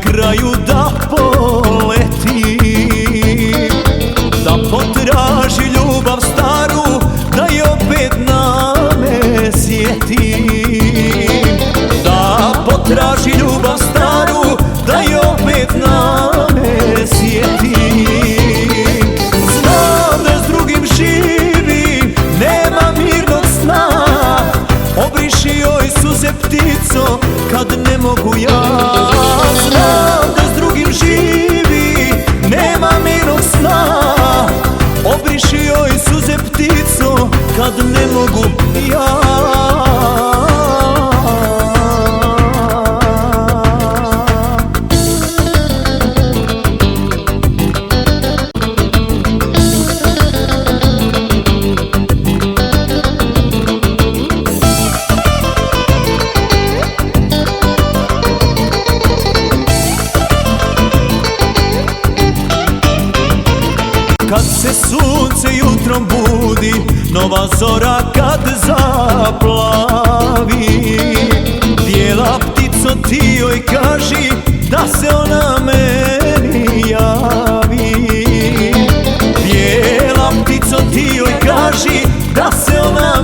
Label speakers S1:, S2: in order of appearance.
S1: kraju da poletim, da potraži ljubav staru, da je opet na me sjetim. Da potraži ljubav staru, da je opet na me sjetim. Znam da s drugim živim, nema mirnog sna. Obriši joj suze ptico kad ne mogu ja. Znam da s drugim živi, nema mirnog sna. Obriši joj suze ptico kad ne mogu ja. Kad se sunce jutrom budi, nova zora kad zaplavi, bijela ptico ti joj kaži da se ona meni javi. Bijela ptico ti joj kaži da se ona